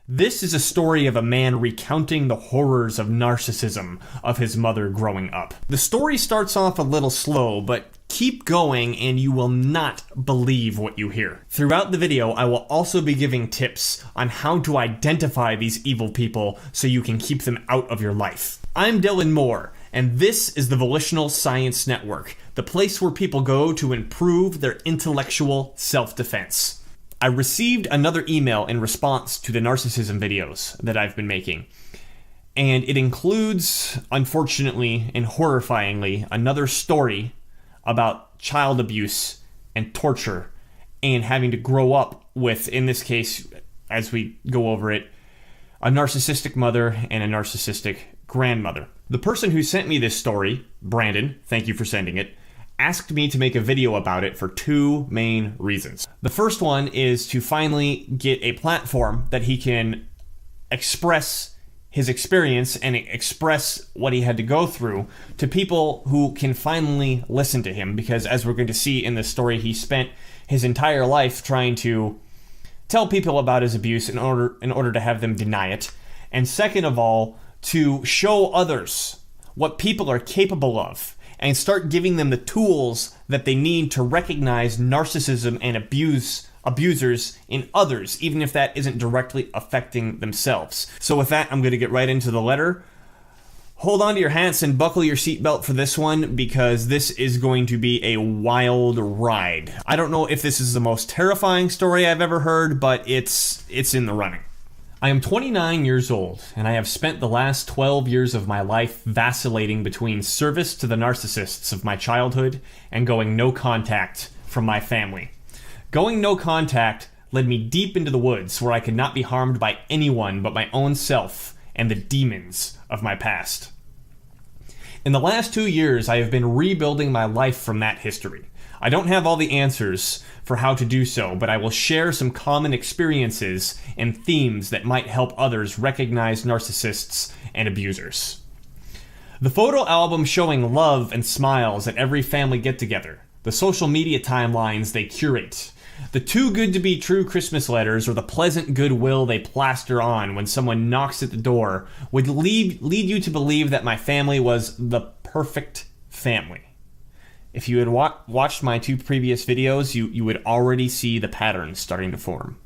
This is a story of a man recounting the horrors of narcissism of his mother growing up. The story starts off a little slow, but keep going and you will not believe what you hear. Throughout the video, I will also be giving tips on how to identify these evil people so you can keep them out of your life. I'm Dylan Moore, and this is the Volitional Science Network, the place where people go to improve their intellectual self-defense. I received another email in response to the narcissism videos that I've been making, and it includes, unfortunately and horrifyingly, another story about child abuse and torture and having to grow up with, in this case, as we go over it, a narcissistic mother and a narcissistic grandmother. The person who sent me this story, Brandon, thank you for sending it, asked me to make a video about it for two main reasons. The first one is to finally get a platform that he can express his experience and express what he had to go through to people who can finally listen to him, because as we're going to see in this story, he spent his entire life trying to tell people about his abuse in order to have them deny it. And second of all, to show others what people are capable of and start giving them the tools that they need to recognize narcissism and abusers in others, even if that isn't directly affecting themselves. So with that, I'm going to get right into the letter. Hold on to your hats and buckle your seatbelt for this one, because this is going to be a wild ride. I don't know if this is the most terrifying story I've ever heard, but it's in the running. I am 29 years old, and I have spent the last 12 years of my life vacillating between service to the narcissists of my childhood and going no contact from my family. Going no contact led me deep into the woods where I could not be harmed by anyone but my own self and the demons of my past. In the last 2 years, I have been rebuilding my life from that history. I don't have all the answers for how to do so, but I will share some common experiences and themes that might help others recognize narcissists and abusers. The photo album showing love and smiles at every family get-together, the social media timelines they curate, the too good to be true Christmas letters, or the pleasant goodwill they plaster on when someone knocks at the door would lead you to believe that my family was the perfect family. If you had watched my two previous videos, you would already see the patterns starting to form.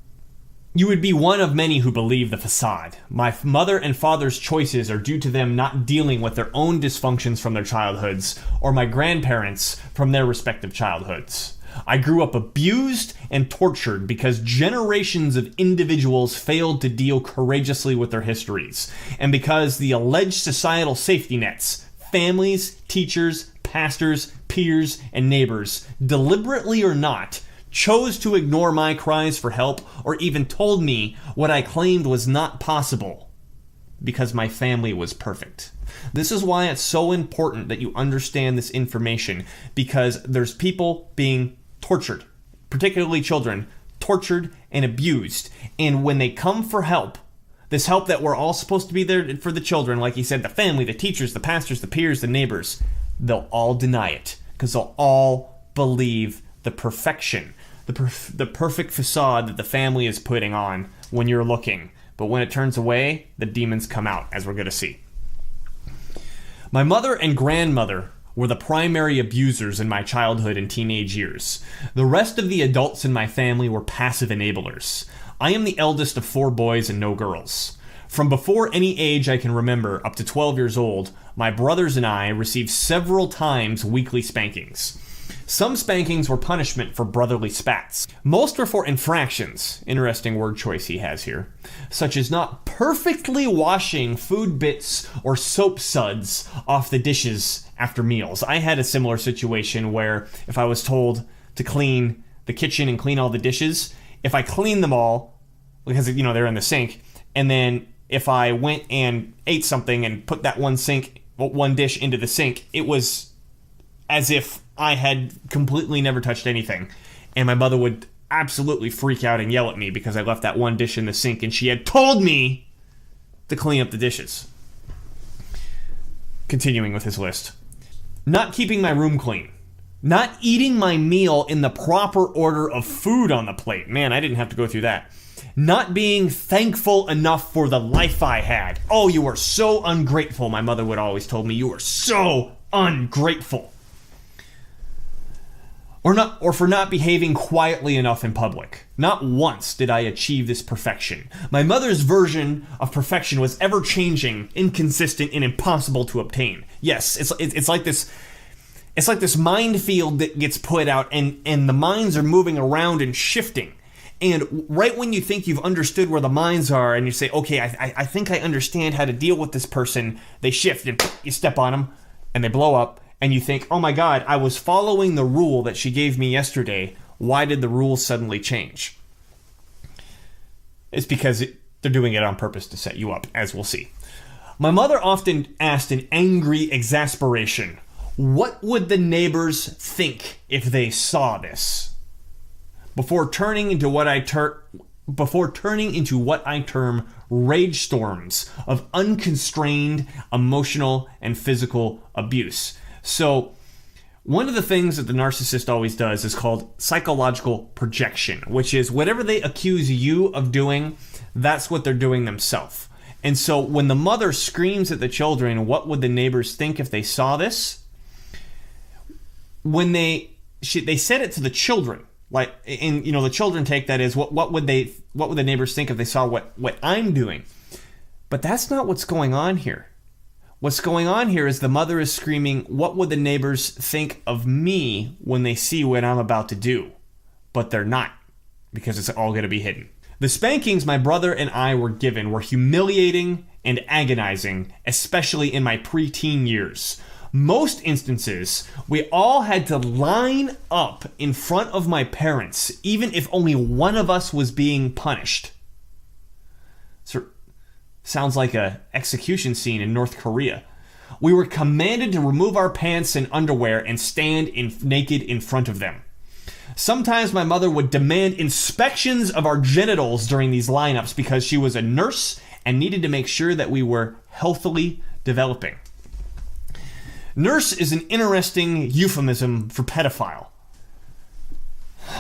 You would be one of many who believe the facade. My mother and father's choices are due to them not dealing with their own dysfunctions from their childhoods, or my grandparents from their respective childhoods. I grew up abused and tortured because generations of individuals failed to deal courageously with their histories, and because the alleged societal safety nets, families, teachers, pastors, peers, and neighbors, deliberately or not, chose to ignore my cries for help or even told me what I claimed was not possible because my family was perfect. This is why it's so important that you understand this information, because there's people being tortured, particularly children, tortured and abused, and when they come for help, this help that we're all supposed to be there for the children, like he said, the family, the teachers, the pastors, the peers, the neighbors, they'll all deny it because they'll all believe the perfection, the perfect facade that the family is putting on when you're looking. But when it turns away, the demons come out, as we're going to see. My mother and grandmother were the primary abusers in my childhood and teenage years. The rest of the adults in my family were passive enablers. I am the eldest of 4 boys and no girls. From before any age I can remember, up to 12 years old, my brothers and I received several times weekly spankings. Some spankings were punishment for brotherly spats. Most were for infractions, interesting word choice he has here, such as not perfectly washing food bits or soap suds off the dishes after meals. I had a similar situation where if I was told to clean the kitchen and clean all the dishes, if I cleaned them all, because they're in the sink, and then if I went and ate something and put that one dish into the sink, it was as if I had completely never touched anything. And my mother would absolutely freak out and yell at me because I left that one dish in the sink and she had told me to clean up the dishes. Continuing with his list. Not keeping my room clean. Not eating my meal in the proper order of food on the plate. Man, I didn't have to go through that. Not being thankful enough for the life I had. Oh, you are so ungrateful, my mother would always tell me. You are so ungrateful. Or for not behaving quietly enough in public. Not once did I achieve this perfection. My mother's version of perfection was ever-changing, inconsistent, and impossible to obtain. Yes, it's like this. It's like this minefield that gets put out, and the mines are moving around and shifting. And right when you think you've understood where the mines are, and you say, okay, I think I understand how to deal with this person, they shift, and you step on them, and they blow up. And you think, oh my God, I was following the rule that she gave me yesterday. Why did the rule suddenly change? It's because they're doing it on purpose to set you up, as we'll see. My mother often asked in angry exasperation, what would the neighbors think if they saw this? Before turning into what I term rage storms of unconstrained emotional and physical abuse. So, one of the things that the narcissist always does is called psychological projection, which is whatever they accuse you of doing, that's what they're doing themselves. And so, when the mother screams at the children, what would the neighbors think if they saw this? When they said it to the children, like, and the children take that as what would the neighbors think if they saw what I'm doing? But that's not what's going on here. What's going on here is the mother is screaming, what would the neighbors think of me when they see what I'm about to do? But they're not, because it's all going to be hidden. The spankings my brother and I were given were humiliating and agonizing, especially in my preteen years. Most instances, we all had to line up in front of my parents, even if only one of us was being punished. Sounds like a execution scene in North Korea. We were commanded to remove our pants and underwear and stand naked in front of them. Sometimes my mother would demand inspections of our genitals during these lineups because she was a nurse and needed to make sure that we were healthily developing. Nurse is an interesting euphemism for pedophile.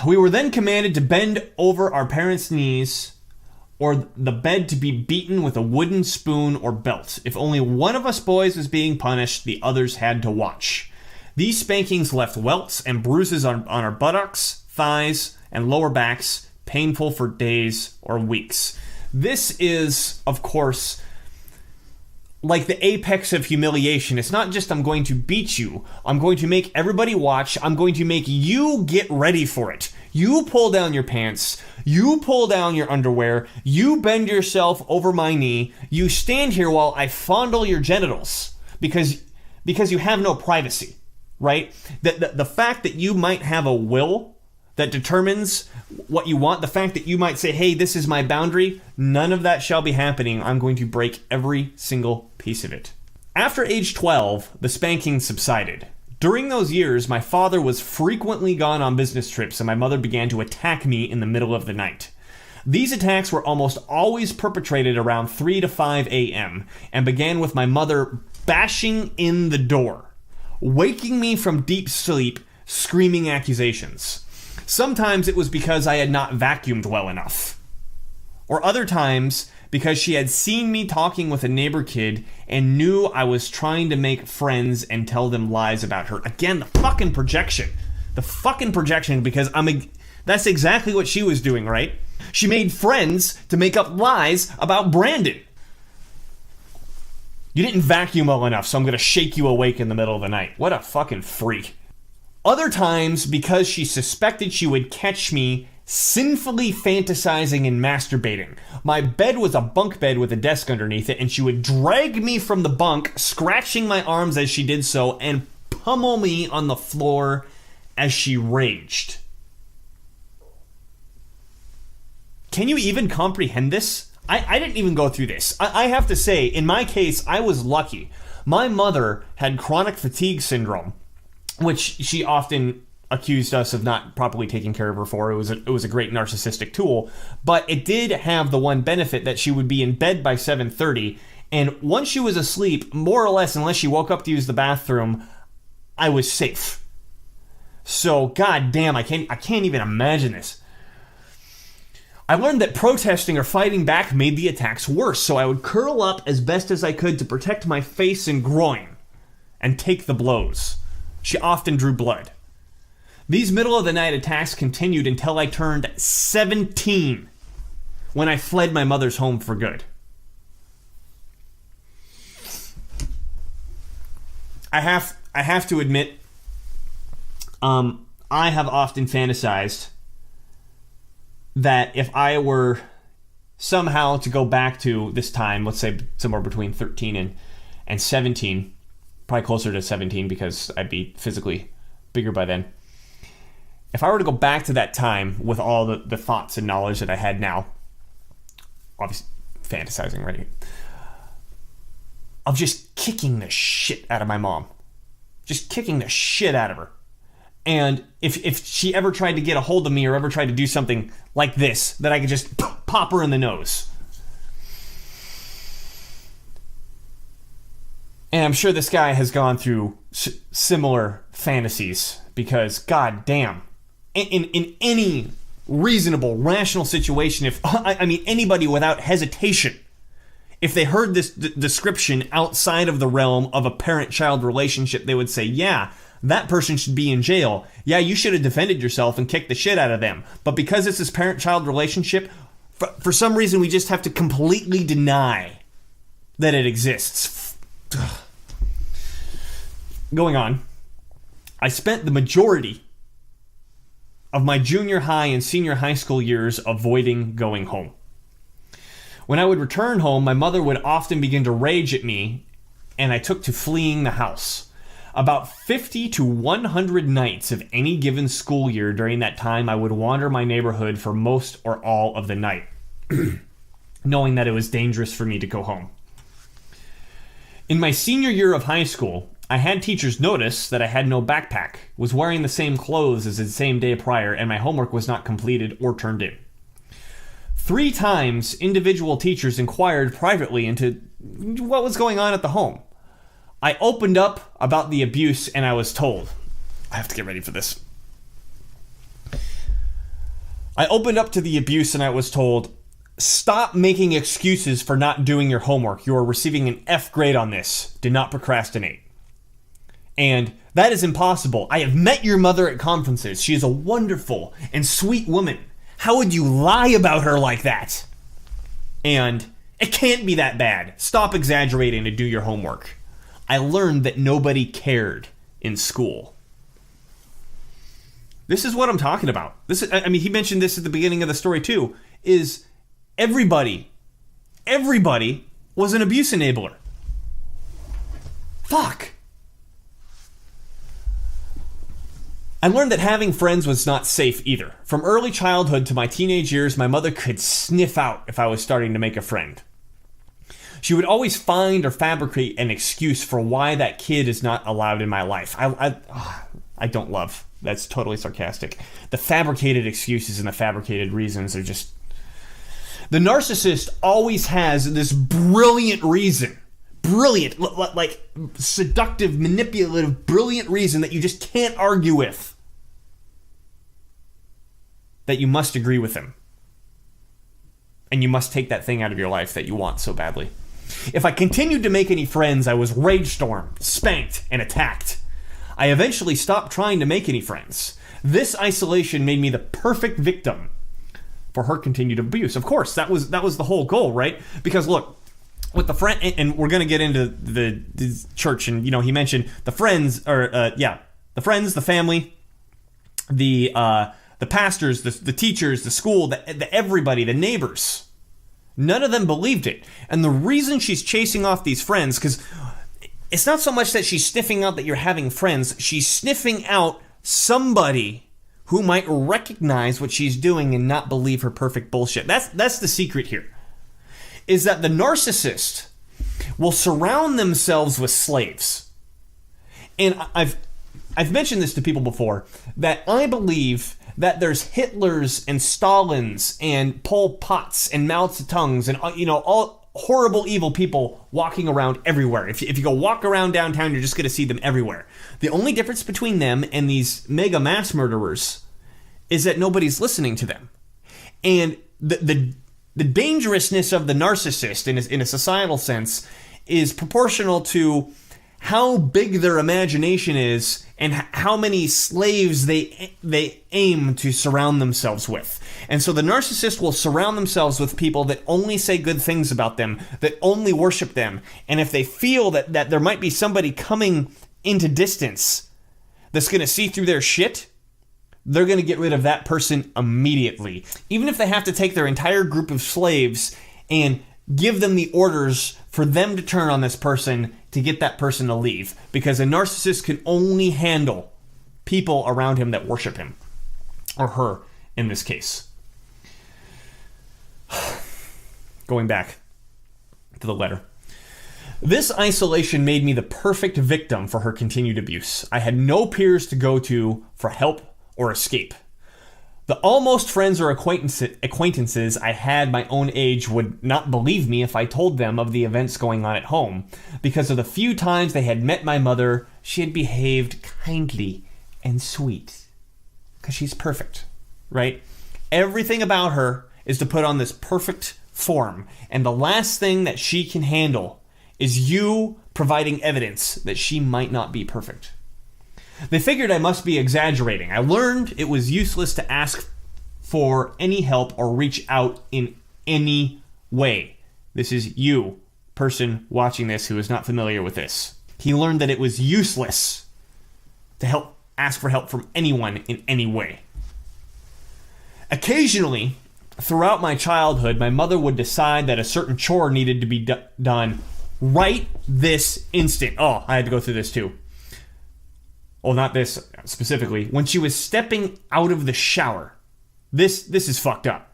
We were then commanded to bend over our parents' knees or the bed to be beaten with a wooden spoon or belt. If only one of us boys was being punished, the others had to watch. These spankings left welts and bruises on our buttocks, thighs, and lower backs, painful for days or weeks. This is, of course, like the apex of humiliation. It's not just I'm going to beat you, I'm going to make everybody watch, I'm going to make you get ready for it. You pull down your pants, you pull down your underwear, you bend yourself over my knee, you stand here while I fondle your genitals because you have no privacy, right? The fact that you might have a will that determines what you want, the fact that you might say, hey, this is my boundary, none of that shall be happening. I'm going to break every single piece of it. After age 12, the spanking subsided. During those years, my father was frequently gone on business trips and my mother began to attack me in the middle of the night. These attacks were almost always perpetrated around 3 to 5 a.m. and began with my mother bashing in the door, waking me from deep sleep, screaming accusations. Sometimes it was because I had not vacuumed well enough. Or other times because she had seen me talking with a neighbor kid and knew I was trying to make friends and tell them lies about her. Again, the fucking projection. The fucking projection, because that's exactly what she was doing, right? She made friends to make up lies about Brandon. You didn't vacuum well enough, so I'm going to shake you awake in the middle of the night. What a fucking freak. Other times, because she suspected she would catch me sinfully fantasizing and masturbating. My bed was a bunk bed with a desk underneath it, and she would drag me from the bunk, scratching my arms as she did so, and pummel me on the floor as she raged. Can you even comprehend this? I didn't even go through this. I have to say, in my case, I was lucky. My mother had chronic fatigue syndrome, which she often accused us of not properly taking care of her for. It was a great narcissistic tool, but it did have the one benefit that she would be in bed by 7:30, and once she was asleep, more or less, unless she woke up to use the bathroom, I was safe. So, god damn, I can't even imagine this. I learned that protesting or fighting back made the attacks worse, so I would curl up as best as I could to protect my face and groin and take the blows. She often drew blood. These middle-of-the-night attacks continued until I turned 17, when I fled my mother's home for good. I have to admit, I have often fantasized that if I were somehow to go back to this time, let's say somewhere between 13 and 17, probably closer to 17 because I'd be physically bigger by then. If I were to go back to that time with all the thoughts and knowledge that I had now, obviously fantasizing, right? Of just kicking the shit out of my mom. Just kicking the shit out of her. And if she ever tried to get a hold of me or ever tried to do something like this, that I could just pop her in the nose. And I'm sure this guy has gone through similar fantasies because, god damn, in any reasonable, rational situation, if anybody without hesitation, if they heard this description outside of the realm of a parent-child relationship, they would say, yeah, that person should be in jail. Yeah, you should have defended yourself and kicked the shit out of them. But because it's this parent-child relationship, for some reason we just have to completely deny that it exists. Going on, I spent the majority of my junior high and senior high school years avoiding going home. When I would return home, my mother would often begin to rage at me, and I took to fleeing the house. About 50 to 100 nights of any given school year during that time, I would wander my neighborhood for most or all of the night, knowing that it was dangerous for me to go home. In my senior year of high school, I had teachers notice that I had no backpack, was wearing the same clothes as the same day prior, and my homework was not completed or turned in. 3 times, individual teachers inquired privately into what was going on at the home. I opened up about the abuse, and I was told, I have to get ready for this. I opened up to the abuse, and I was told, stop making excuses for not doing your homework. You are receiving an F grade on this. Do not procrastinate. And that is impossible. I have met your mother at conferences. She is a wonderful and sweet woman. How would you lie about her like that? And it can't be that bad. Stop exaggerating and do your homework. I learned that nobody cared in school. This is what I'm talking about. He mentioned this at the beginning of the story too, is everybody was an abuse enabler. Fuck. I learned that having friends was not safe either. From early childhood to my teenage years, my mother could sniff out if I was starting to make a friend. She would always find or fabricate an excuse for why that kid is not allowed in my life. I don't love. That's totally sarcastic. The fabricated excuses and the fabricated reasons are just... The narcissist always has this brilliant reason. Brilliant, like seductive, manipulative, brilliant reason that you just can't argue with. That you must agree with him. And you must take that thing out of your life that you want so badly. If I continued to make any friends, I was rage-stormed, spanked, and attacked. I eventually stopped trying to make any friends. This isolation made me the perfect victim for her continued abuse. Of course, that was the whole goal, right? Because look, with the friend, and we're going to get into the church, and he mentioned the friends, the friends, the family, the pastors, the teachers, the school, the everybody, the neighbors. None of them believed it. And the reason she's chasing off these friends, because it's not so much that she's sniffing out that you're having friends, she's sniffing out somebody who might recognize what she's doing and not believe her perfect bullshit. That's the secret here. Is that the narcissist will surround themselves with slaves. And I've mentioned this to people before, that I believe that there's Hitlers and Stalins and Pol Pots and Mao Zedongs and all horrible, evil people walking around everywhere. If you go walk around downtown, you're just going to see them everywhere. The only difference between them and these mega mass murderers is that nobody's listening to them. And the dangerousness of the narcissist in a societal sense is proportional to how big their imagination is and how many slaves they aim to surround themselves with. And so the narcissist will surround themselves with people that only say good things about them, that only worship them. And if they feel that there might be somebody coming into distance that's going to see through their shit, they're going to get rid of that person immediately. Even if they have to take their entire group of slaves and give them the orders for them to turn on this person to get that person to leave. Because a narcissist can only handle people around him that worship him. Or her, in this case. Going back to the letter. This isolation made me the perfect victim for her continued abuse. I had no peers to go to for help or escape. The almost friends or acquaintances I had my own age would not believe me if I told them of the events going on at home. Because of the few times they had met my mother, she had behaved kindly and sweet. Because she's perfect, right? Everything about her is to put on this perfect form. And the last thing that she can handle is you providing evidence that she might not be perfect. They figured I must be exaggerating. I learned it was useless to ask for any help or reach out in any way. This is you, person watching this who is not familiar with this. He learned that it was useless to ask for help from anyone in any way. Occasionally, throughout my childhood, my mother would decide that a certain chore needed to be done right this instant. Oh, I had to go through this too. Well, not this specifically. When she was stepping out of the shower. This is fucked up.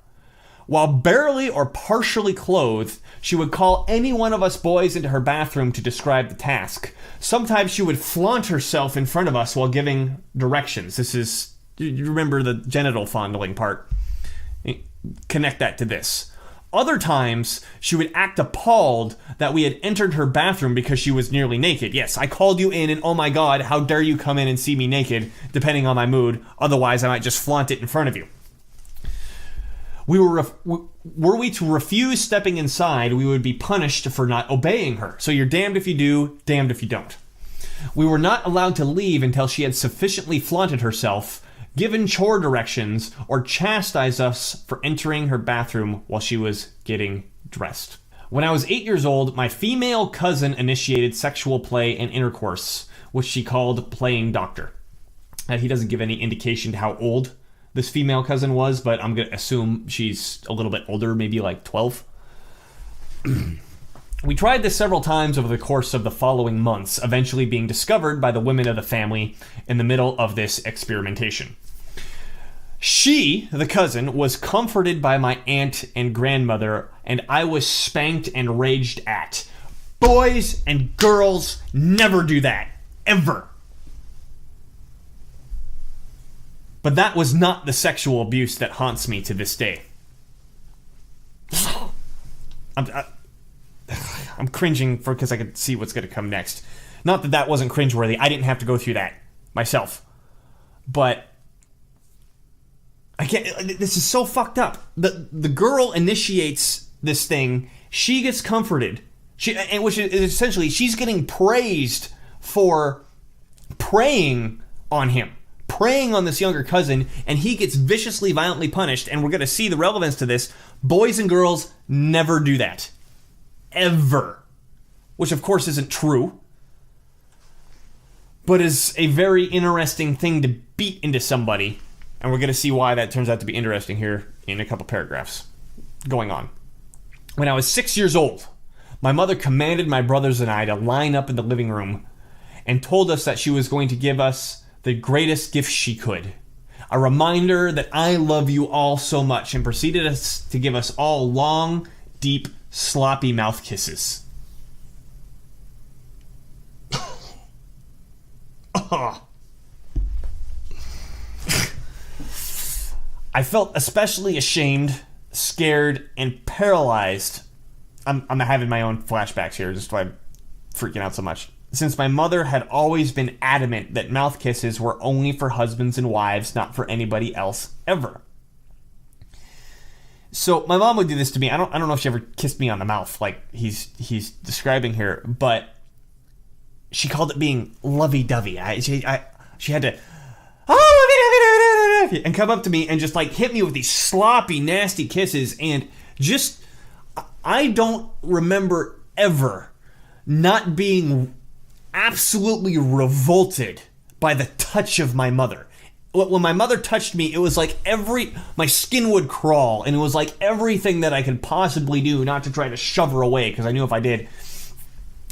While barely or partially clothed, she would call any one of us boys into her bathroom to describe the task. Sometimes she would flaunt herself in front of us while giving directions. This is, you remember the genital fondling part. Connect that to this. Other times, she would act appalled that we had entered her bathroom because she was nearly naked. Yes, I called you in and oh my god, how dare you come in and see me naked, depending on my mood. Otherwise, I might just flaunt it in front of you. Were we to refuse stepping inside, we would be punished for not obeying her. So you're damned if you do, damned if you don't. We were not allowed to leave until she had sufficiently flaunted herself, given chore directions, or chastised us for entering her bathroom while she was getting dressed. When I was 8 years old, my female cousin initiated sexual play and intercourse, which she called playing doctor. He doesn't give any indication to how old this female cousin was, but I'm going to assume she's a little bit older, maybe like 12. We tried this several times over the course of the following months, eventually being discovered by the women of the family in the middle of this experimentation. She, the cousin, was comforted by my aunt and grandmother, and I was spanked and raged at. Boys and girls never do that. Ever. But that was not the sexual abuse that haunts me to this day. I'm cringing because I could see what's going to come next. Not that that wasn't cringeworthy. I didn't have to go through that myself. But I can't. This is so fucked up. The girl initiates this thing. She gets comforted. Which is essentially she's getting praised for preying on him. Preying on this younger cousin, and he gets viciously, violently punished, and we're going to see the relevance to this. Boys and girls never do that. Ever. Which, of course, isn't true, but is a very interesting thing to beat into somebody, and we're going to see why that turns out to be interesting here in a couple paragraphs going on. When I was 6 years old, my mother commanded my brothers and I to line up in the living room and told us that she was going to give us the greatest gift she could. A reminder that I love you all so much, and proceeded to give us all long, deep, sloppy mouth kisses. I felt especially ashamed, scared, and paralyzed. I'm having my own flashbacks here, just why I'm freaking out so much. Since my mother had always been adamant that mouth kisses were only for husbands and wives, not for anybody else ever. So my mom would do this to me. I don't know if she ever kissed me on the mouth like he's describing here, but she called it being lovey-dovey. She had to and come up to me and just like hit me with these sloppy, nasty kisses, and just I don't remember ever not being absolutely revolted by the touch of my mother. When my mother touched me, it was like my skin would crawl, and it was like everything that I could possibly do not to try to shove her away, because I knew if I did,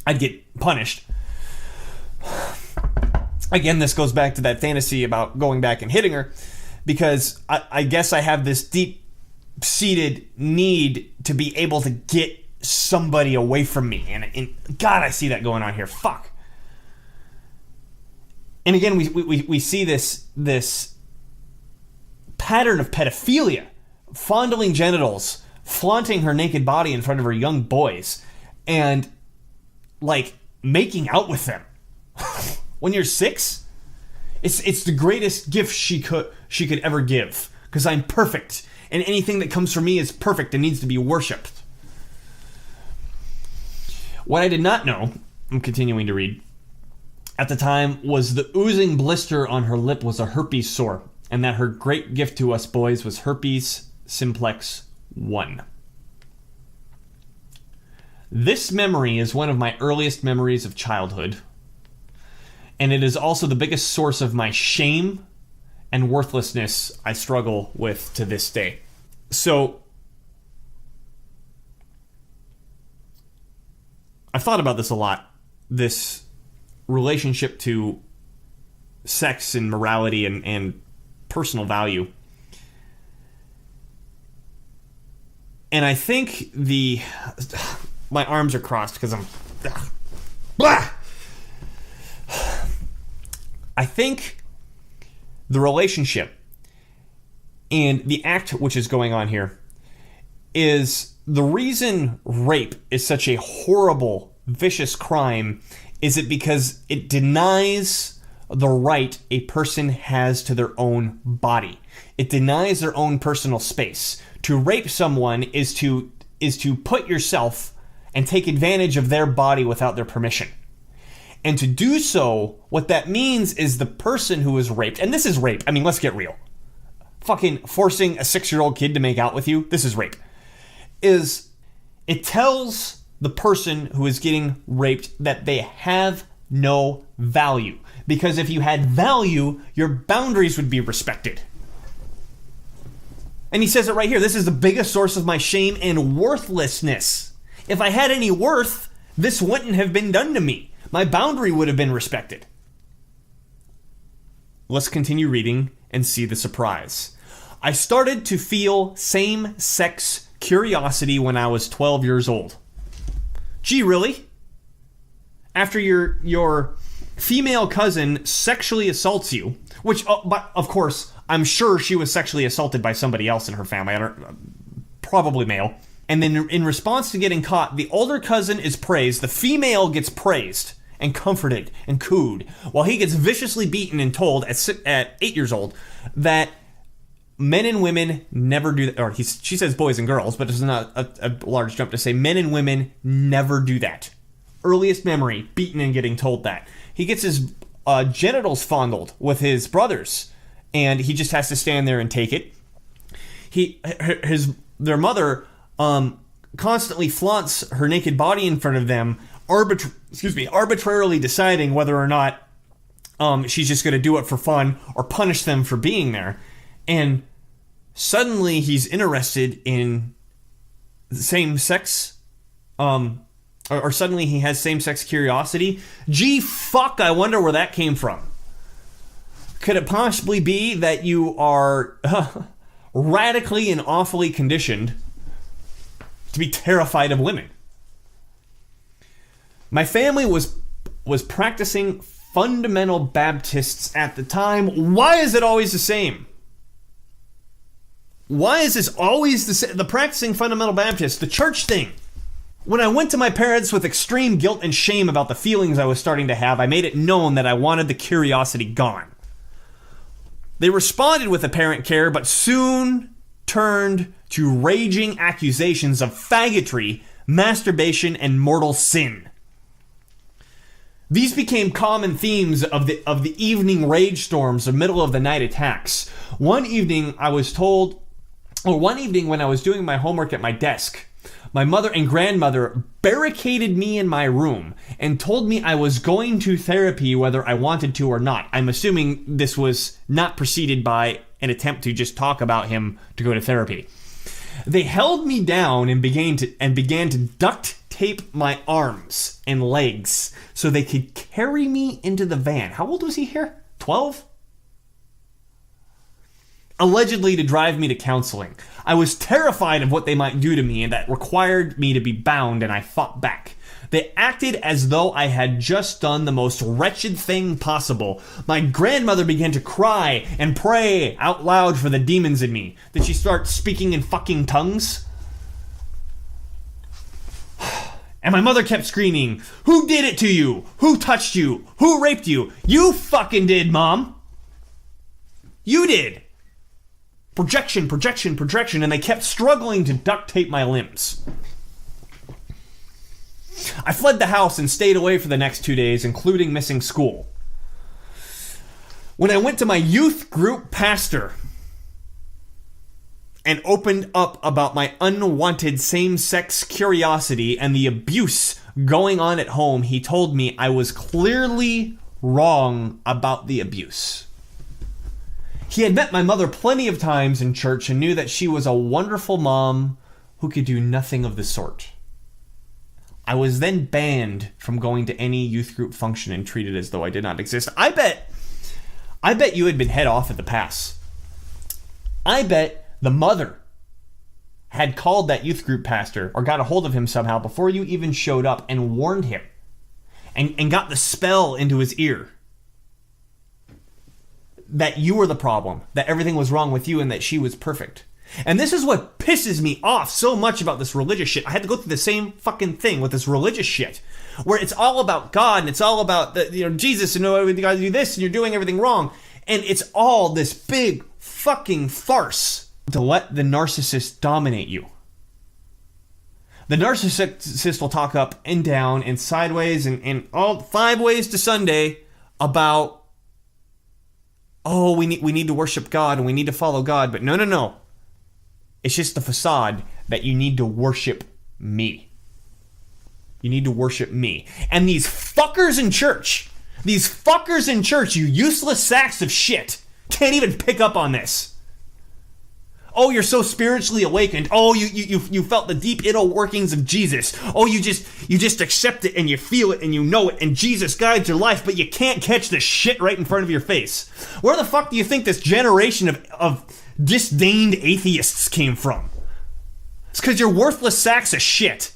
I'd get punished. Again, this goes back to that fantasy about going back and hitting her, because I guess I have this deep-seated need to be able to get somebody away from me, and God, I see that going on here. Fuck. And again, we see this pattern of pedophilia, fondling genitals, flaunting her naked body in front of her young boys, and like making out with them. When you're 6, it's the greatest gift she could ever give, because I'm perfect, and anything that comes from me is perfect and needs to be worshipped. What I did not know, I'm continuing to read, at the time, was the oozing blister on her lip was a herpes sore, and that her great gift to us boys was herpes simplex 1. This memory is one of my earliest memories of childhood, and it is also the biggest source of my shame and worthlessness I struggle with to this day. So, I've thought about this a lot, this relationship to sex and morality and personal value. And I think my arms are crossed because I'm blah. I think the relationship and the act which is going on here is the reason rape is such a horrible, vicious crime. Is it because it denies the right a person has to their own body? It denies their own personal space. To rape someone is to put yourself and take advantage of their body without their permission. And to do so, what that means is the person who is raped, and this is rape, I mean, let's get real. Fucking forcing a 6-year-old kid to make out with you, this is rape. It tells the person who is getting raped that they have no value. Because if you had value, your boundaries would be respected. And he says it right here. This is the biggest source of my shame and worthlessness. If I had any worth, this wouldn't have been done to me. My boundary would have been respected. Let's continue reading and see the surprise. I started to feel same-sex curiosity when I was 12 years old. Gee, really? After your female cousin sexually assaults you, which, of course, I'm sure she was sexually assaulted by somebody else in her family, probably male. And then in response to getting caught, the older cousin is praised, the female gets praised and comforted and cooed, while he gets viciously beaten and told at 8 years old that men and women never do that. Or she says boys and girls, but it's not a large jump to say men and women never do that. Earliest memory, beaten and getting told that. He gets his genitals fondled with his brothers, and he just has to stand there and take it. Their mother constantly flaunts her naked body in front of them, arbitrarily deciding whether or not she's just going to do it for fun or punish them for being there. And suddenly he's interested in same-sex, or suddenly he has same-sex curiosity. Gee, fuck, I wonder where that came from. Could it possibly be that you are radically and awfully conditioned to be terrified of women? My family was practicing fundamental Baptists at the time. Why is it always the same? Why is this always the same? The practicing fundamental Baptists, the church thing. When I went to my parents with extreme guilt and shame about the feelings I was starting to have, I made it known that I wanted the curiosity gone. They responded with apparent care, but soon turned to raging accusations of faggotry, masturbation, and mortal sin. These became common themes of the evening rage storms or middle of the night attacks. One evening when I was doing my homework at my desk, my mother and grandmother barricaded me in my room and told me I was going to therapy whether I wanted to or not. I'm assuming this was not preceded by an attempt to just talk about him to go to therapy. They held me down and began to duct tape my arms and legs so they could carry me into the van. How old was he here? 12? Allegedly to drive me to counseling. I was terrified of what they might do to me, and that required me to be bound, and I fought back. They acted as though I had just done the most wretched thing possible. My grandmother began to cry and pray out loud for the demons in me. Did she start speaking in fucking tongues? And my mother kept screaming, "Who did it to you? Who touched you? Who raped you? You fucking did, Mom. You did." Projection, projection, projection, and they kept struggling to duct tape my limbs. I fled the house and stayed away for the next 2 days, including missing school. When I went to my youth group pastor and opened up about my unwanted same-sex curiosity and the abuse going on at home, he told me I was clearly wrong about the abuse. He had met my mother plenty of times in church and knew that she was a wonderful mom who could do nothing of the sort. I was then banned from going to any youth group function and treated as though I did not exist. I bet you had been head off at the pass. I bet the mother had called that youth group pastor or got a hold of him somehow before you even showed up and warned him and got the spell into his ear that you were the problem, that everything was wrong with you, and that she was perfect. And this is what pisses me off so much about this religious shit. I had to go through the same fucking thing with this religious shit, where it's all about God and it's all about Jesus and you got to do this and you're doing everything wrong, and it's all this big fucking farce to let the narcissist dominate you. The narcissist will talk up and down and sideways and all 5 ways to Sunday about, oh, we need to worship God and we need to follow God. But no. It's just the facade that you need to worship me. You need to worship me. And these fuckers in church, you useless sacks of shit, can't even pick up on this. Oh, you're so spiritually awakened. Oh, you felt the deep inner workings of Jesus. Oh, you just accept it and you feel it and you know it and Jesus guides your life, but you can't catch the shit right in front of your face. Where the fuck do you think this generation of disdained atheists came from? It's because you're worthless sacks of shit.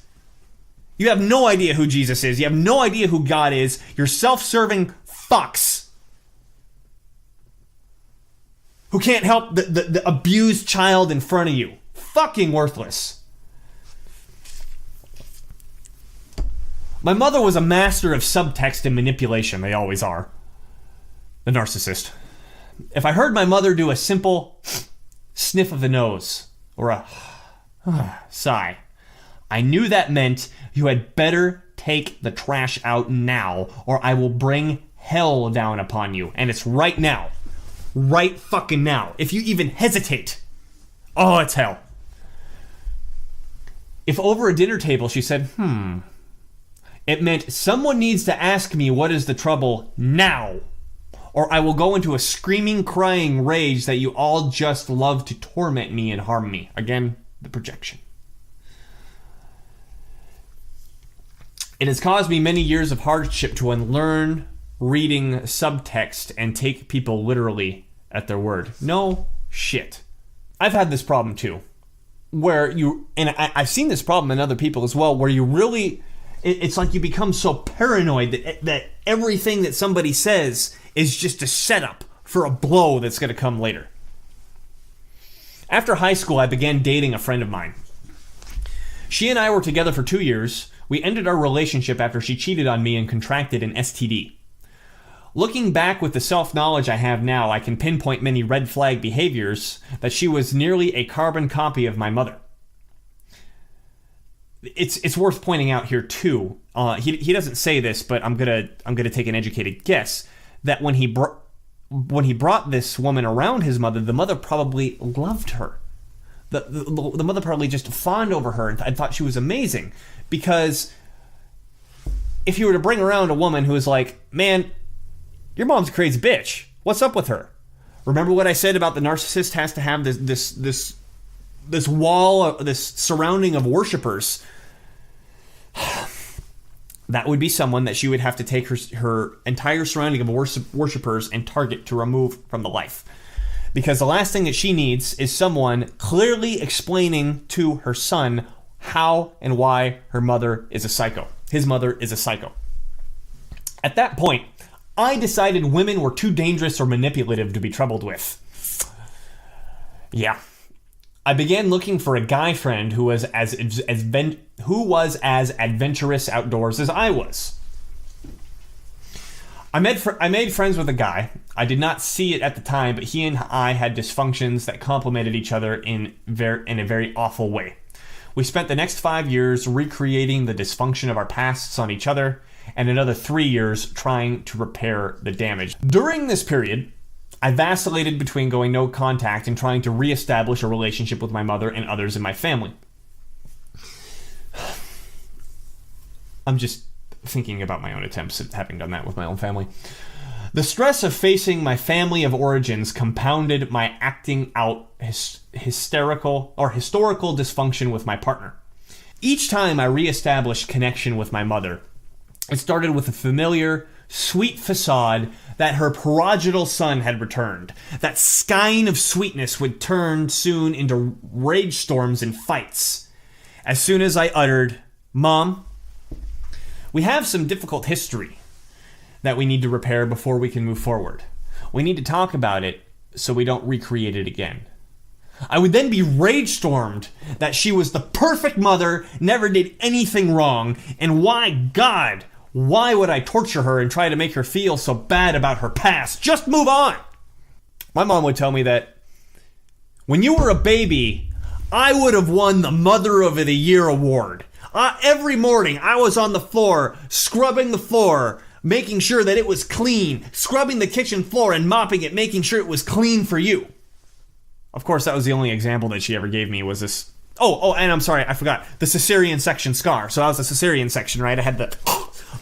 You have no idea who Jesus is. You have no idea who God is. You're self-serving fucks who can't help the abused child in front of you. Fucking worthless. My mother was a master of subtext and manipulation. They always are. The narcissist. If I heard my mother do a simple sniff of the nose or a sigh, I knew that meant you had better take the trash out now or I will bring hell down upon you. And it's right now. Right fucking now. If you even hesitate, oh, it's hell. If over a dinner table she said, it meant someone needs to ask me what is the trouble now, or I will go into a screaming, crying rage that you all just love to torment me and harm me. Again, the projection. It has caused me many years of hardship to unlearn reading subtext and take people literally at their word. No shit. I've had this problem too, where I've seen this problem in other people as well, where you really, it's like you become so paranoid that everything that somebody says is just a setup for a blow that's going to come later. After high school, I began dating a friend of mine. She and I were together for 2 years. We ended our relationship after she cheated on me and contracted an STD. Looking back with the self-knowledge I have now, I can pinpoint many red flag behaviors that she was nearly a carbon copy of my mother. It's worth pointing out here too. He doesn't say this, but I'm gonna take an educated guess that when he brought this woman around his mother, the mother probably loved her. The mother probably just fawned over her and thought she was amazing. Because if you were to bring around a woman who is like, man, your mom's a crazy bitch, what's up with her? Remember what I said about the narcissist has to have this wall, this surrounding of worshipers. That would be someone that she would have to take her entire surrounding of worshipers and target to remove from the life. Because the last thing that she needs is someone clearly explaining to her son how and why her mother is a psycho. His mother is a psycho. At that point, I decided women were too dangerous or manipulative to be troubled with. Yeah. I began looking for a guy friend who was as adventurous outdoors as I was. I made friends with a guy. I did not see it at the time, but he and I had dysfunctions that complemented each other in a very awful way. We spent the next 5 years recreating the dysfunction of our pasts on each other, and another 3 years trying to repair the damage. During this period, I vacillated between going no contact and trying to reestablish a relationship with my mother and others in my family. I'm just thinking about my own attempts at having done that with my own family. The stress of facing my family of origins compounded my acting out historical dysfunction with my partner. Each time I reestablished connection with my mother, it started with a familiar, sweet facade that her prodigal son had returned. That skein of sweetness would turn soon into rage storms and fights. As soon as I uttered, "Mom, we have some difficult history that we need to repair before we can move forward. We need to talk about it so we don't recreate it again," I would then be rage stormed that she was the perfect mother, never did anything wrong, and why would I torture her and try to make her feel so bad about her past? Just move on! My mom would tell me that when you were a baby, I would have won the Mother of the Year award. Every morning, I was on the floor, scrubbing the floor, making sure that it was clean, scrubbing the kitchen floor and mopping it, making sure it was clean for you. Of course, that was the only example that she ever gave me was this. Oh, and I'm sorry, I forgot. The cesarean section scar. So I was a cesarean section, right? I had the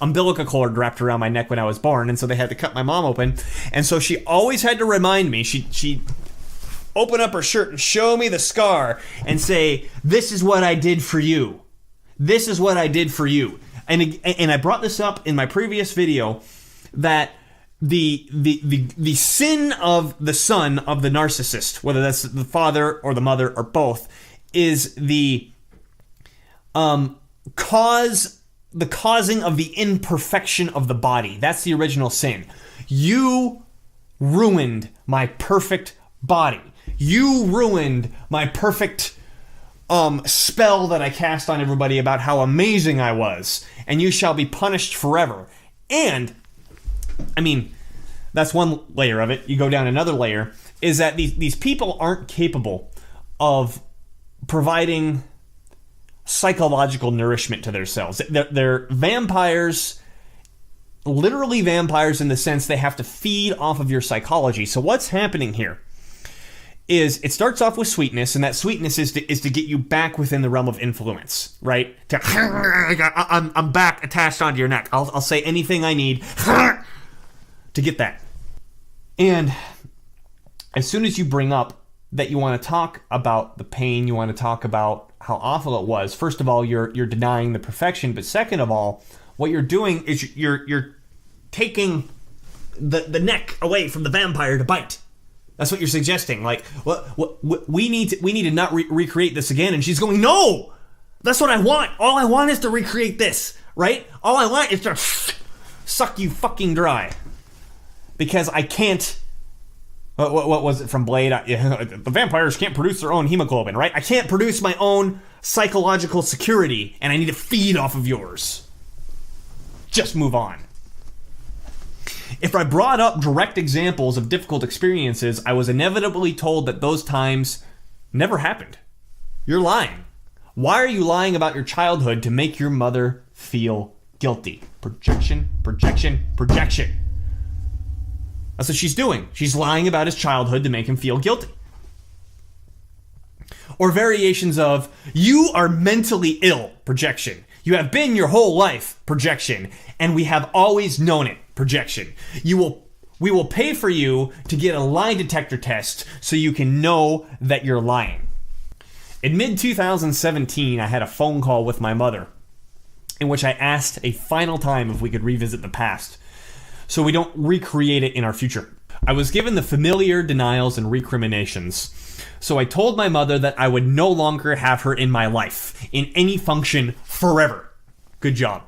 umbilical cord wrapped around my neck when I was born, and so they had to cut my mom open. And so she always had to remind me, she'd open up her shirt and show me the scar and say, "This is what I did for you. This is what I did for you." And I brought this up in my previous video that the sin of the son of the narcissist, whether that's the father or the mother or both, is the causing of the imperfection of the body. That's the original sin. You ruined my perfect body. You ruined my perfect spell that I cast on everybody about how amazing I was, and you shall be punished forever. And, I mean, that's one layer of it. You go down another layer, is that these people aren't capable of providing psychological nourishment to their selves. They're vampires, literally vampires in the sense they have to feed off of your psychology. So what's happening here is it starts off with sweetness, and that sweetness is to get you back within the realm of influence, right? I'm back attached onto your neck. I'll say anything I need to get that. And as soon as you bring up that you want to talk about the pain, you want to talk about how awful it was, first of all, you're denying the perfection, but second of all, what you're doing is you're taking the neck away from the vampire to bite. That's what you're suggesting. Like, we need to not recreate this again. And she's going, no, that's what I want. All I want is to recreate this, right? All I want is to suck you fucking dry. Because I can't. What was it from Blade? The vampires can't produce their own hemoglobin, right? I can't produce my own psychological security, and I need to feed off of yours. Just move on. If I brought up direct examples of difficult experiences, I was inevitably told that those times never happened. You're lying. Why are you lying about your childhood to make your mother feel guilty? Projection, projection, projection. That's what she's doing. She's lying about his childhood to make him feel guilty. Or variations of, you are mentally ill, projection. You have been your whole life, projection. And we have always known it, projection. We will pay for you to get a lie detector test so you can know that you're lying. In mid-2017, I had a phone call with my mother in which I asked a final time if we could revisit the past so we don't recreate it in our future. I was given the familiar denials and recriminations. So I told my mother that I would no longer have her in my life, in any function, forever. Good job.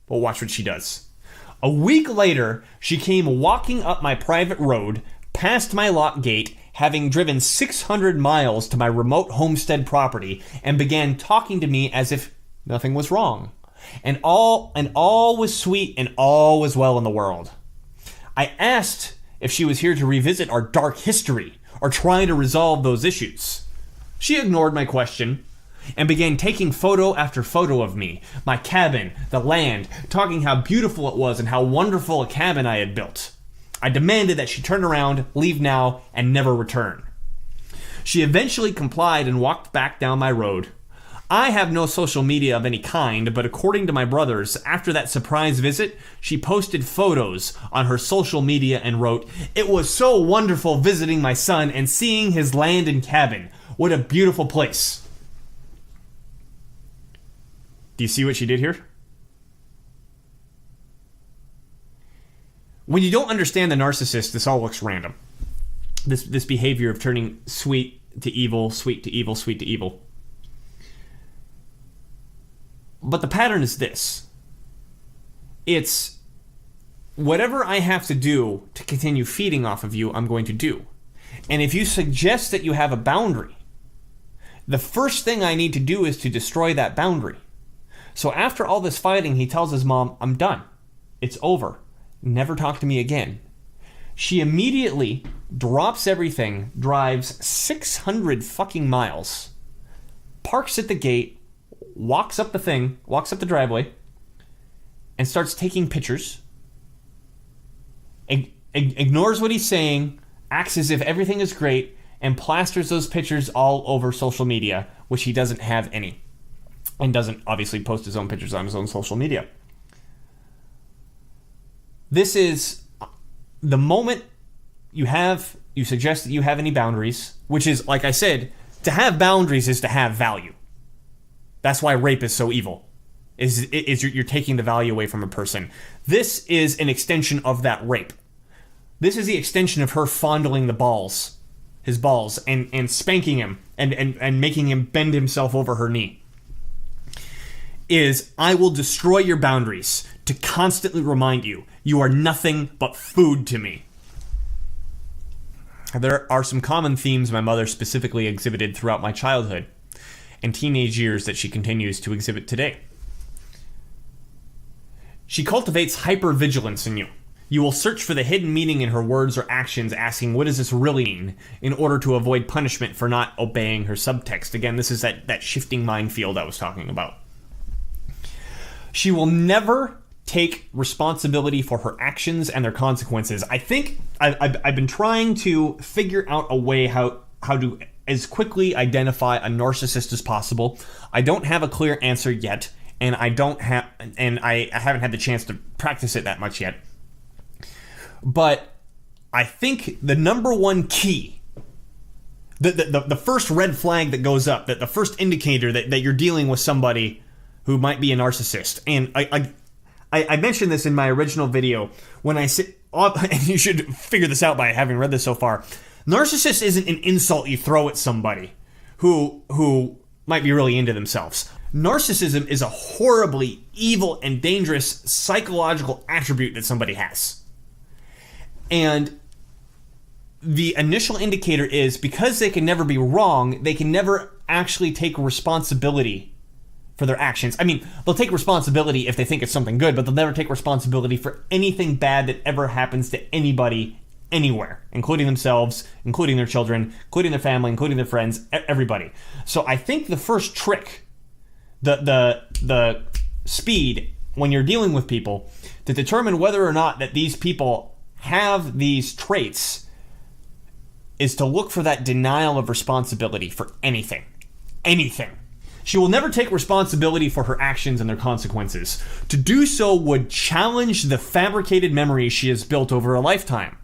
But watch what she does. A week later, she came walking up my private road, past my lock gate, having driven 600 miles to my remote homestead property, and began talking to me as if nothing was wrong. And all was sweet and all was well in the world. I asked if she was here to revisit our dark history or try to resolve those issues. She ignored my question and began taking photo after photo of me, my cabin, the land, talking how beautiful it was and how wonderful a cabin I had built. I demanded that she turn around, leave now, and never return. She eventually complied and walked back down my road. I have no social media of any kind, but according to my brothers, after that surprise visit, she posted photos on her social media and wrote, "It was so wonderful visiting my son and seeing his land and cabin. What a beautiful place." Do you see what she did here? When you don't understand the narcissist, this all looks random. This behavior of turning sweet to evil, sweet to evil, sweet to evil. But the pattern is this. It's whatever I have to do to continue feeding off of you, I'm going to do. And if you suggest that you have a boundary, the first thing I need to do is to destroy that boundary. So after all this fighting, he tells his mom, "I'm done. It's over. Never talk to me again." She immediately drops everything, drives 600 fucking miles, parks at the gate, walks up the driveway, and starts taking pictures, ignores what he's saying, acts as if everything is great, and plasters those pictures all over social media, which he doesn't have any, and doesn't obviously post his own pictures on his own social media. This is the moment you suggest that you have any boundaries, which is, like I said, to have boundaries is to have value. That's why rape is so evil. You're taking the value away from a person. This is an extension of that rape. This is the extension of her fondling his balls, and spanking him and making him bend himself over her knee. I will destroy your boundaries to constantly remind you, you are nothing but food to me. There are some common themes my mother specifically exhibited throughout my childhood and teenage years that she continues to exhibit today. She cultivates hypervigilance in you. You will search for the hidden meaning in her words or actions, asking, what does this really mean, in order to avoid punishment for not obeying her subtext. Again, this is that shifting minefield I was talking about. She will never take responsibility for her actions and their consequences. I think I've been trying to figure out a way how to as quickly identify a narcissist as possible. I don't have a clear answer yet, and I haven't had the chance to practice it that much yet. But I think the number one key, the first red flag that goes up, that the first indicator that you're dealing with somebody who might be a narcissist, and I mentioned this in my original video when I said, and you should figure this out by having read this so far. Narcissist isn't an insult you throw at somebody who might be really into themselves. Narcissism is a horribly evil and dangerous psychological attribute that somebody has. And the initial indicator is, because they can never be wrong, they can never actually take responsibility for their actions. I mean, they'll take responsibility if they think it's something good, but they'll never take responsibility for anything bad that ever happens to anybody, anywhere, including themselves, including their children, including their family, including their friends, everybody. So I think the first trick, the speed when you're dealing with people to determine whether or not that these people have these traits is to look for that denial of responsibility for anything. Anything. She will never take responsibility for her actions and their consequences. To do so would challenge the fabricated memories she has built over a lifetime.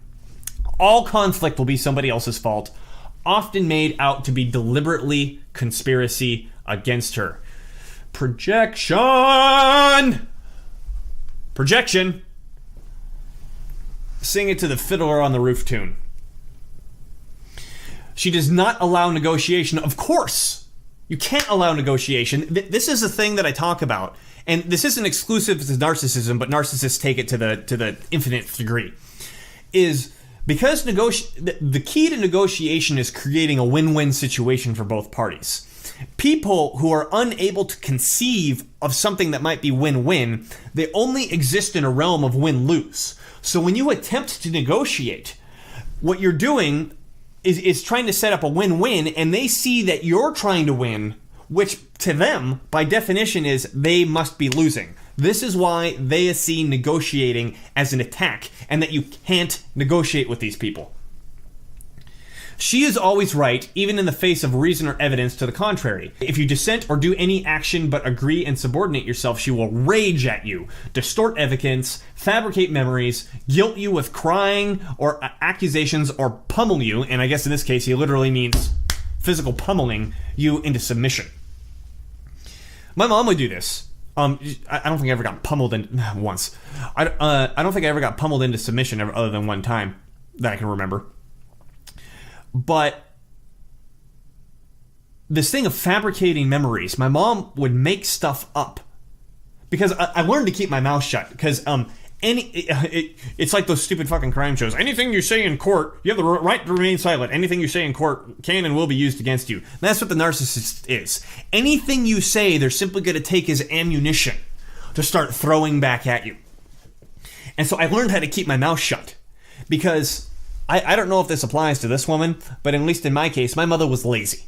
All conflict will be somebody else's fault, often made out to be deliberately conspiracy against her. Projection! Projection! Sing it to the Fiddler on the Roof tune. She does not allow negotiation. Of course! You can't allow negotiation. This is a thing that I talk about, and this isn't exclusive to narcissism, but narcissists take it to the infinite degree. Is because the key to negotiation is creating a win-win situation for both parties. People who are unable to conceive of something that might be win-win, they only exist in a realm of win-lose. So when you attempt to negotiate, what you're doing is trying to set up a win-win, and they see that you're trying to win, which to them, by definition, is they must be losing. This is why they see negotiating as an attack, and that you can't negotiate with these people. She is always right, even in the face of reason or evidence to the contrary. If you dissent or do any action but agree and subordinate yourself, she will rage at you, distort evidence, fabricate memories, guilt you with crying or accusations, or pummel you, and I guess in this case he literally means physical pummeling you into submission. My mom would do this. I don't think I ever got pummeled once. I don't think I ever got pummeled into submission other than one time that I can remember. But this thing of fabricating memories, my mom would make stuff up because I learned to keep my mouth shut. Because it's like those stupid fucking crime shows. Anything you say in court, you have the right to remain silent. Anything you say in court can and will be used against you. And that's what the narcissist is. Anything you say, they're simply going to take as ammunition to start throwing back at you. And so I learned how to keep my mouth shut because I don't know if this applies to this woman, but at least in my case, my mother was lazy.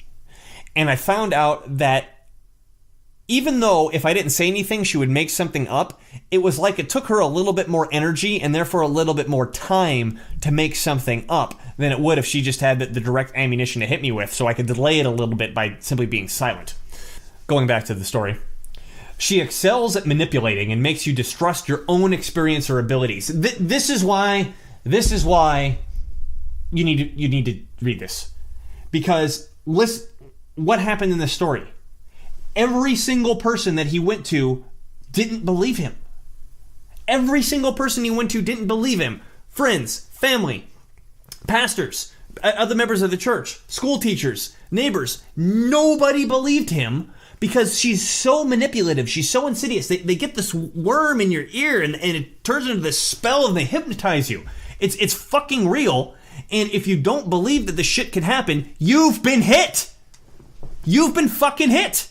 And I found out that even though if I didn't say anything, she would make something up, it was like it took her a little bit more energy and therefore a little bit more time to make something up than it would if she just had the direct ammunition to hit me with, so I could delay it a little bit by simply being silent. Going back to the story. She excels at manipulating and makes you distrust your own experience or abilities. This is why you need to read this, because listen, what happened in this story? Every single person that he went to didn't believe him. Every single person he went to didn't believe him. Friends, family, pastors, other members of the church, school teachers, neighbors. Nobody believed him because she's so manipulative. She's so insidious. They get this worm in your ear and it turns into this spell and they hypnotize you. It's fucking real. And if you don't believe that this shit can happen, you've been hit. You've been fucking hit.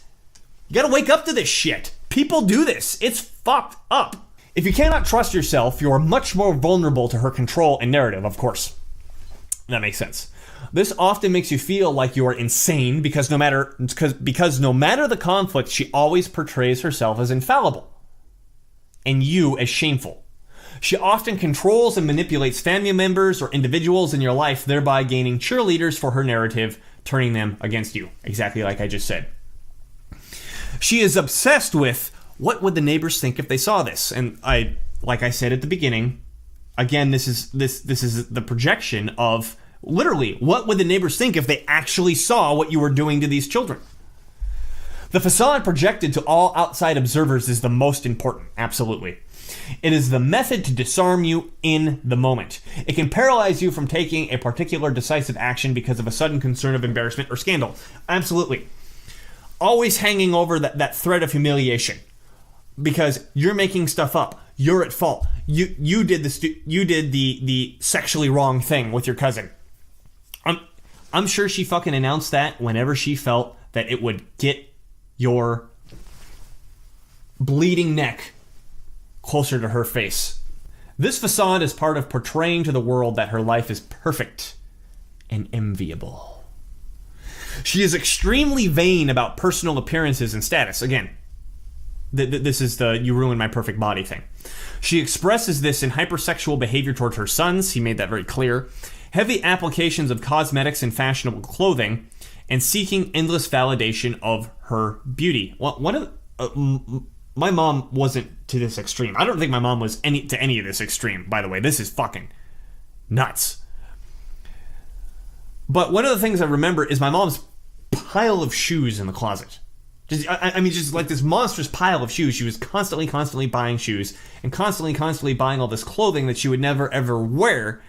You gotta wake up to this shit. People do this. It's fucked up. If you cannot trust yourself, you are much more vulnerable to her control and narrative, of course. That makes sense. This often makes you feel like you are insane because no matter the conflict, she always portrays herself as infallible and you as shameful. She often controls and manipulates family members or individuals in your life, thereby gaining cheerleaders for her narrative, turning them against you. Exactly like I just said. She is obsessed with what would the neighbors think if they saw this. And like I said at the beginning, again, this is the projection of literally what would the neighbors think if they actually saw what you were doing to these children. The facade projected to all outside observers is the most important, absolutely. It is the method to disarm you in the moment. It can paralyze you from taking a particular decisive action because of a sudden concern of embarrassment or scandal. Absolutely. Always hanging over that threat of humiliation because you're making stuff up. You're at fault. You did the sexually wrong thing with your cousin. I'm sure she fucking announced that whenever she felt that it would get your bleeding neck closer to her face. This facade is part of portraying to the world that her life is perfect and enviable. She is extremely vain about personal appearances and status. Again, this is the "you ruin my perfect body" thing. She expresses this in hypersexual behavior toward her sons. He made that very clear. Heavy applications of cosmetics and fashionable clothing, and seeking endless validation of her beauty. Well, my mom wasn't to this extreme. I don't think my mom was to any of this extreme, by the way. This is fucking nuts. But one of the things I remember is my mom's pile of shoes in the closet. Just like this monstrous pile of shoes. She was constantly buying shoes and constantly buying all this clothing that she would never ever wear.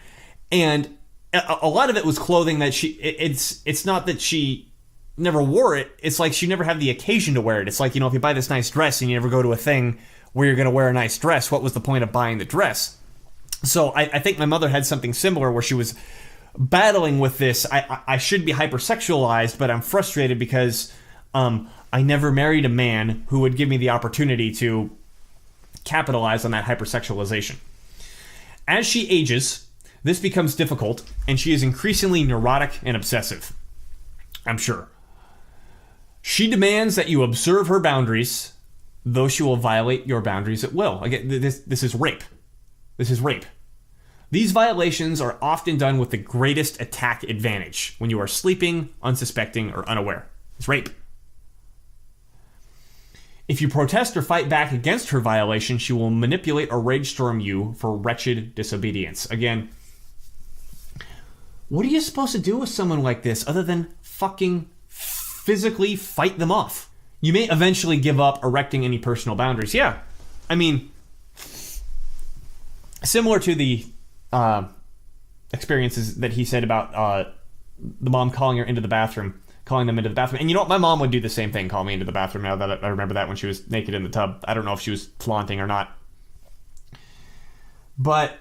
And a lot of it was clothing that it's not that she never wore it. It's like she never had the occasion to wear it. It's like, if you buy this nice dress and you never go to a thing where you're going to wear a nice dress, what was the point of buying the dress? So I think my mother had something similar where she was battling with this. I should be hypersexualized, but I'm frustrated because I never married a man who would give me the opportunity to capitalize on that hypersexualization. As she ages, this becomes difficult, and she is increasingly neurotic and obsessive. I'm sure. She demands that you observe her boundaries, though she will violate your boundaries at will. Again, this is rape. This is rape. These violations are often done with the greatest attack advantage when you are sleeping, unsuspecting, or unaware. It's rape. If you protest or fight back against her violation, she will manipulate or rage storm you for wretched disobedience. Again, what are you supposed to do with someone like this other than fucking physically fight them off? You may eventually give up erecting any personal boundaries. Yeah. I mean, similar to the experiences that he said about the mom calling them into the bathroom. And you know what? My mom would do the same thing, call me into the bathroom, now that I remember that when she was naked in the tub. I don't know if she was flaunting or not. But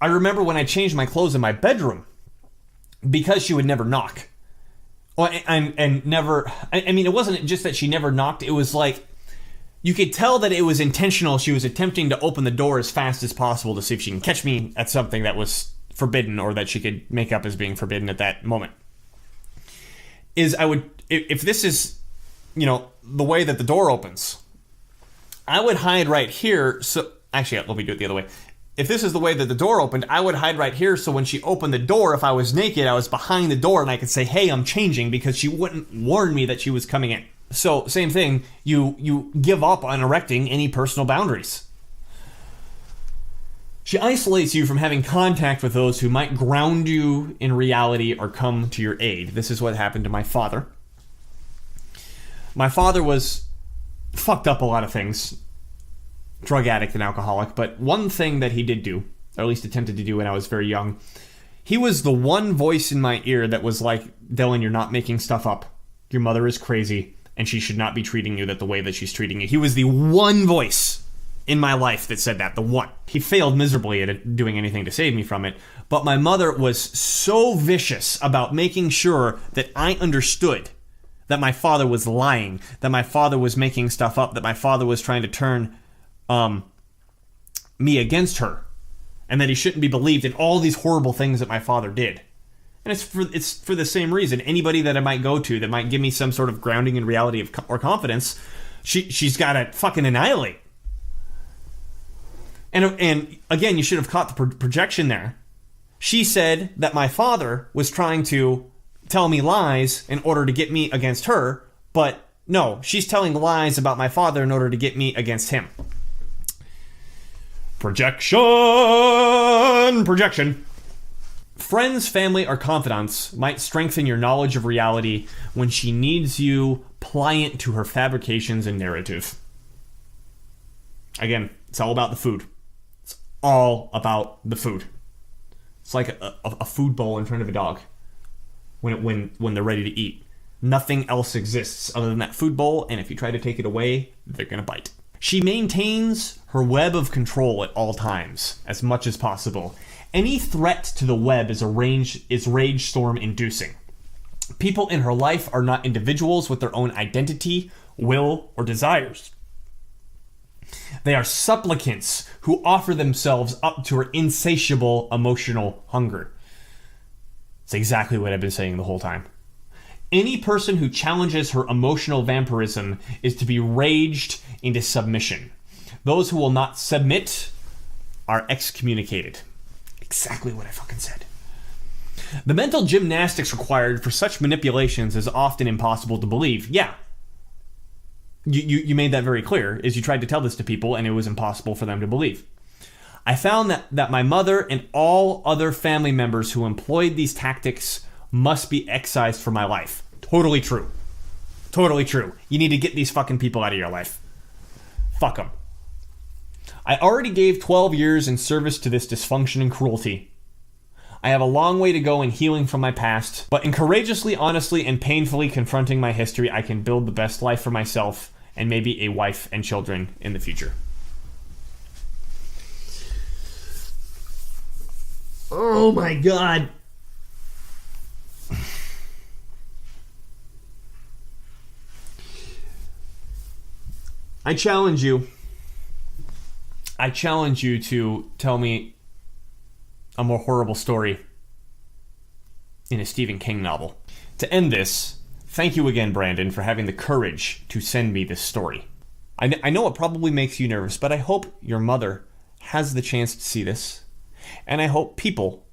I remember when I changed my clothes in my bedroom, because she would never knock. Well, and never, I mean, it wasn't just that she never knocked, it was like, you could tell that it was intentional. She was attempting to open the door as fast as possible to see if she can catch me at something that was forbidden or that she could make up as being forbidden at that moment. If this is, the way that the door opens, I would hide right here. So, actually, let me do it the other way. If this is the way that the door opened, I would hide right here. So when she opened the door, if I was naked, I was behind the door and I could say, hey, I'm changing, because she wouldn't warn me that she was coming in. So same thing, you give up on erecting any personal boundaries. She isolates you from having contact with those who might ground you in reality or come to your aid. This is what happened to my father. My father was fucked up a lot of things, drug addict and alcoholic, but one thing that he did do, or at least attempted to do when I was very young, he was the one voice in my ear that was like, Dylan, you're not making stuff up. Your mother is crazy, and she should not be treating you the way that she's treating you. He was the one voice in my life that said that, the one. He failed miserably at doing anything to save me from it, but my mother was so vicious about making sure that I understood that my father was lying, that my father was making stuff up, that my father was trying to turn me against her, and that he shouldn't be believed in all these horrible things that my father did. And it's for the same reason. Anybody that I might go to that might give me some sort of grounding in reality or confidence, she's got to fucking annihilate. And again, you should have caught the projection there. She said that my father was trying to tell me lies in order to get me against her, but no, she's telling lies about my father in order to get me against him. Projection! Friends, family, or confidants might strengthen your knowledge of reality when she needs you pliant to her fabrications and narrative. Again, it's all about the food. It's all about the food. It's like a food bowl in front of a dog when they're ready to eat. Nothing else exists other than that food bowl, and if you try to take it away, they're going to bite. She maintains her web of control at all times, as much as possible. Any threat to the web is rage storm inducing. People in her life are not individuals with their own identity will, or desires. They are supplicants who offer themselves up to her insatiable emotional hunger. It's exactly what I've been saying the whole time. Any person who challenges her emotional vampirism is to be raged into submission. Those who will not submit are excommunicated. Exactly what I fucking said. The mental gymnastics required for such manipulations is often impossible to believe. Yeah. You made that very clear, is you tried to tell this to people and it was impossible for them to believe. I found that my mother and all other family members who employed these tactics must be excised from my life. Totally true. Totally true. You need to get these fucking people out of your life. Fuck them. I already gave 12 years in service to this dysfunction and cruelty. I have a long way to go in healing from my past, but in courageously, honestly, and painfully confronting my history, I can build the best life for myself and maybe a wife and children in the future. Oh my God. I challenge you to tell me a more horrible story in a Stephen King novel. To end this, thank you again, Brandon, for having the courage to send me this story. I know it probably makes you nervous, but I hope your mother has the chance to see this. And I hope people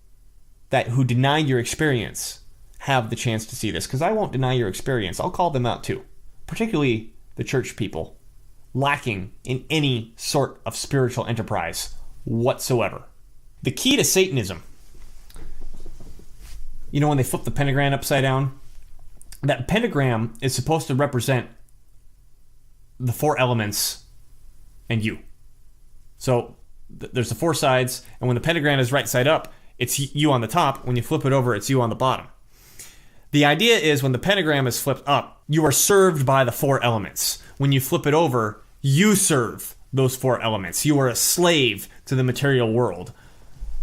who denied your experience have the chance to see this, because I won't deny your experience. I'll call them out too, particularly the church people, lacking in any sort of spiritual enterprise whatsoever. The key to Satanism, you know when they flip the pentagram upside down? That pentagram is supposed to represent the four elements and you. So there's the four sides, and when the pentagram is right side up, it's you on the top. When you flip it over, it's you on the bottom. The idea is when the pentagram is flipped up, you are served by the four elements. When you flip it over, you serve those four elements. You are a slave to the material world.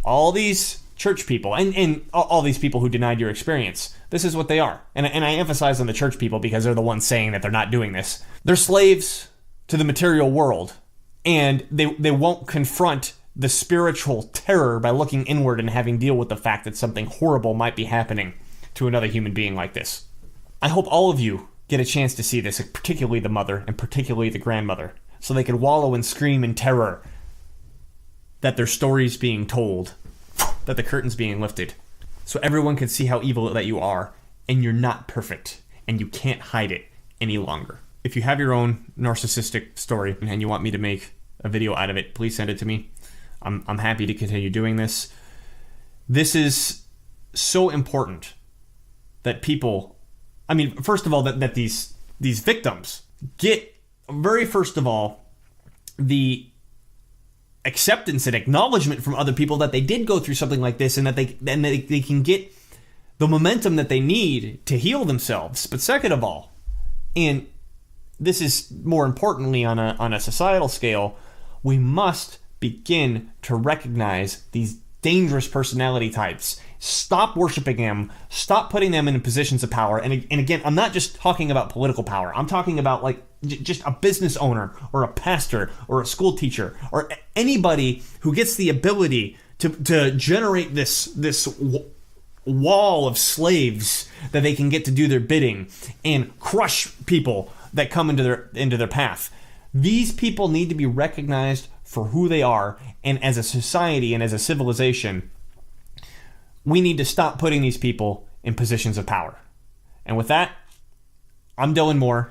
All these church people, and all these people who denied your experience, this is what they are. And I emphasize on the church people because they're the ones saying that they're not doing this. They're slaves to the material world, and they won't confront the spiritual terror by looking inward and having deal with the fact that something horrible might be happening to another human being like this. I hope all of you get a chance to see this, particularly the mother and particularly the grandmother, so they can wallow and scream in terror that their story's being told, that the curtain's being lifted, so everyone can see how evil that you are, and you're not perfect, and you can't hide it any longer. If you have your own narcissistic story and you want me to make a video out of it, please send it to me. I'm happy to continue doing this. This is so important that people, first of all, that these victims get, very first of all, the acceptance and acknowledgement from other people that they did go through something like this, and that they can get the momentum that they need to heal themselves. But second of all, and this is more importantly on a societal scale, we must begin to recognize these dangerous personality types. Stop worshiping them. Stop putting them in positions of power. And again, I'm not just talking about political power. I'm talking about like just a business owner or a pastor or a school teacher or anybody who gets the ability to generate this wall of slaves that they can get to do their bidding and crush people that come into their path. These people need to be recognized for who they are, and as a society and as a civilization, we need to stop putting these people in positions of power. And with that, I'm Dylan Moore.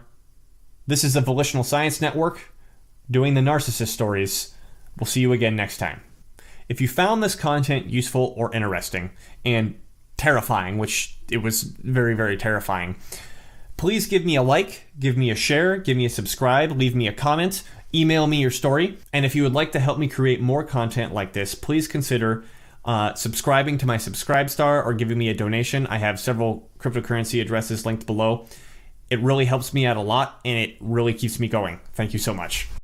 This is the Volitional Science Network, doing the Narcissist stories. We'll see you again next time. If you found this content useful or interesting and terrifying, which it was very, very terrifying, please give me a like, give me a share, give me a subscribe, leave me a comment, email me your story. And if you would like to help me create more content like this, please consider subscribing to my Subscribestar or giving me a donation. I have several cryptocurrency addresses linked below. It really helps me out a lot, and it really keeps me going. Thank you so much.